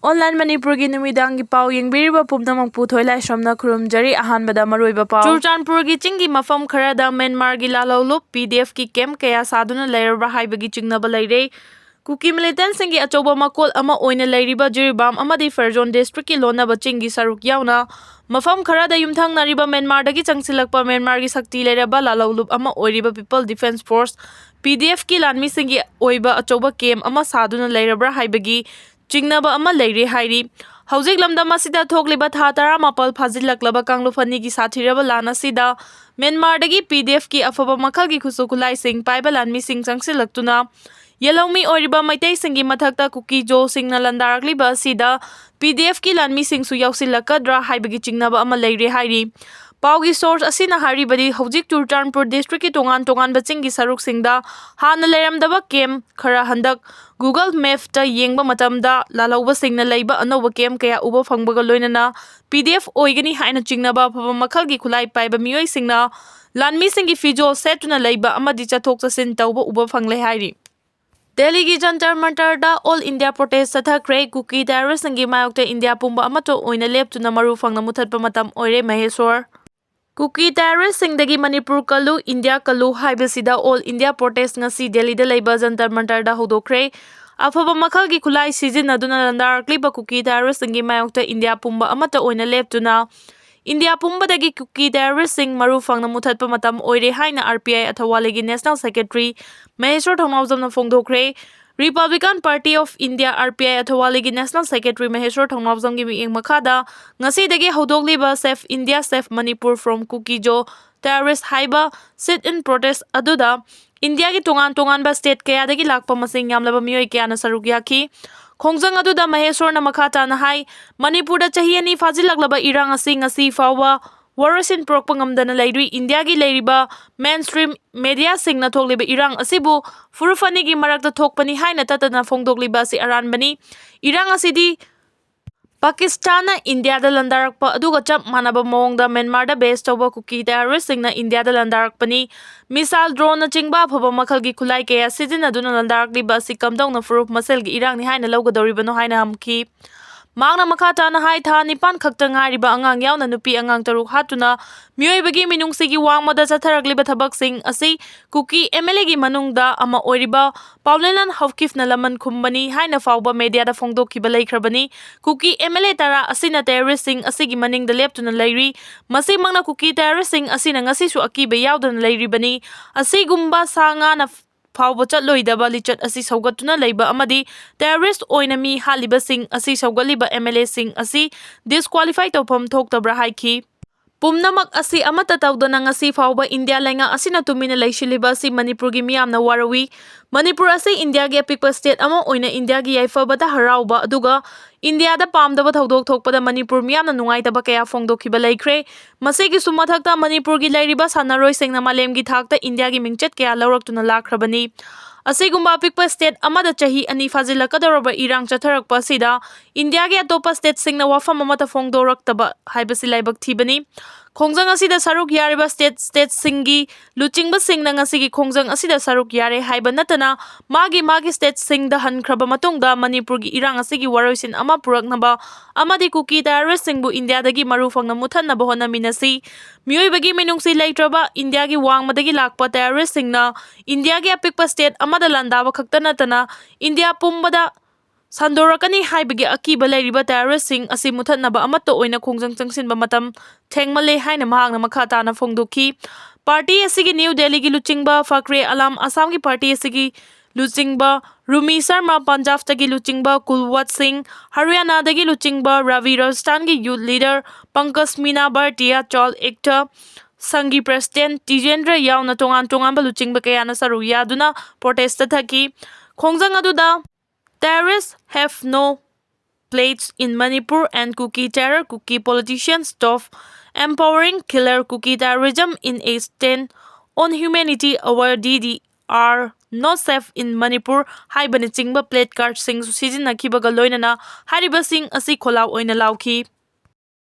Online Manipuri numidangi pau yengbiriba pumnamang puthoi lai somna khurumjari ahanbada maruiba pau Churachandpur gi chingi mafam Kayada Myanmar gi Lalhouba PDF ki kem kaya saduna leirba haibagi chingnaba leire Kuki Millitants singi achoba makol ama oina leiriba jiribam amadi Ferjon district ki lonaba chingi saruk yauna Mafam Kayada yumthang nariba Myanmar dagi changsilakpa Myanmar gi sakti leiraba Lalhouba ama oiriba People Defence Force PDF ki lanmi singi oiba achoba kem ama saduna leirabra haibagi Chingnaba ama leire hairi Haujik lamdam asida thokliba tha tara mapal phajilaklaba kanglufani gi sathiraba lana sida Myanmar dagi PDF ki afaba makhal gi khusu khulai sing paiba lanmi sing changsilaktuna Yellomi oriba maitai singi mathakta Kuki Jo singna landarakliba sida PDF ki lanmi sing su yausilakadra haibagi chingnaba ama leire hairi Paugi source asina haribadi Haujik Churachandpur district ki tongan bachingi saruk singda hana leiramdaba kem khara handak Google Map ta yengba matamda Lalhouba singna leiba anoba kem kaya uba phangbaga loinana PDF oigani haina chingnaba phaba makhal gi khulai paiba mioi singna lanmi singi fijol setuna leiba amadi chathok chasin tauba uba phangle hairi Delhi gi jantar mantar da All India protest sathakre Kuki terrorist singi mayokta India pumba amato oina leptuna maru phangna muthatpa matam oire Maheshwar Kuki terrorist singdagi Manipur kalu India kalu haibasida All India protest ngasi Delhi da leiba jantar mantar da hodokre afaba makhal gi khulai sizinaduna landarakliba Kuki terrorist singi mayokta India pumba amata oina leptuna India pumba dagi Kuki terrorist sing maru phangna muthatpa matam oire haina RPI athawalegi National Secretary Maheshwar Thongnaujamna phongdokre Republican Party of India RPI athawalegi National Secretary Maheshwar Thongnaujamgi mieng makhada ngasi dagi hodokliba Safe India Safe Manipur from Kuki Jo terrorist haiba sit in protest aduda India gi tongan ba state kaya dagi lakpa masing yamlaba mioi kaya na saruk yaki Khongjang aduda Maheshwar na makhata na hai Manipur da chahi ani fajilaklaba irang asi ngasi fawa Warasin prokpangamdana leiri India gi leiriba mainstream media singna thokliba irang asibu furufani gi marakta thokpani haina tatana phongdokliba si aranbani irang asidi Pakistan na India da landarakpa aduga chap manaba mawongda Myanmar da base tawba Kuki terrorist singna India da landarakpani misal drone na chingba phaba makhal gi khulai kaya sizinaduna landarakliba si kamdongna furuf masel gi irang ni haina lawgadoribano haina hamki Mangna makhata na hai tha nipan khakta ngariba angang yauna nupi angang taruk hatuna mioibagi minungsigi wangmada chatharagliba thabak sing asi Kuki MLA gi manungda ama oiriba Paulelan Hawkif na laman khumbani haina fawba media da phongdokhiba leikrabani Kuki MLA tara asina terrorist sing asigi maningda leptuna leiri masi mangna Kuki terrorist sing asina ngasi su akiba yaudana leiribani asigumba sanga na Fawba chatloidaba lichat asi saugatuna leiba amadi terrorist oina mi haliba sing asi saugaliba MLA sing asi disqualify tawpham thoktabra haiki Pumnamak asi amata tawdana ngasi fawba India lenga asina tumina leishiliba si Manipur gi miyamna warawi Manipur asi India gi apikpa state ama oina India gi yaifabata harauba aduga India da pamdaba tawdok thokpada Manipur miyamna nungaitaba kaya phongdokhiba leikre masigi sumathakta Manipur gi leiriba sanaroi singna malem gi thakta India gi mingchet kaya lawraktuna lakrabani Asigumba apikpa state amada chahi ani fazilakadoraba irang chatharakpa sida India gi atopa state singna wafam amata phongdoraktaba haibasi laibak thibani Khongjang asida saruk yariba state singi luchingba singna ngasigi khongjang asida saruk yare haiba natana magi state sing da hankraba matungda Manipur gi irang asigi waroisin ama puraknaba amadi Kuki terrorist singbu India dagi maru phangna muthanaba honaminasi mioibagi minungsi leitraba India gi wangmadagi lakpa terrorist singna India gi apikpa state amada landaba khakta natana India pumbada Sandorakani haibagi akiba leiriba terrorist sing asi muthatnaba amato oina khongjang changsinba matam thengmale haina mahangna makhata na phongdokhi party asigi New Delhi gi luchingba Fakre Alam Assam gi party asigi luchingba Rumi Sharma Punjab tagi luchingba Kulwat Singh Haryana dagi luchingba Ravi Rajasthan gi youth leader Pankaj Meena Bhartiya Chol actor Sangi President Tijendra yauna tongan ba luchingba kaya na saru yaduna protest thaki khongjang aduda Terrorists have no place in Manipur and Kuki terror Kuki politicians stop empowering killer Kuki terrorism in a stand on humanity our DD are not safe in Manipur haibani chingba plate card sing sijina kibaga loinana hariba sing asi kholau oina lauki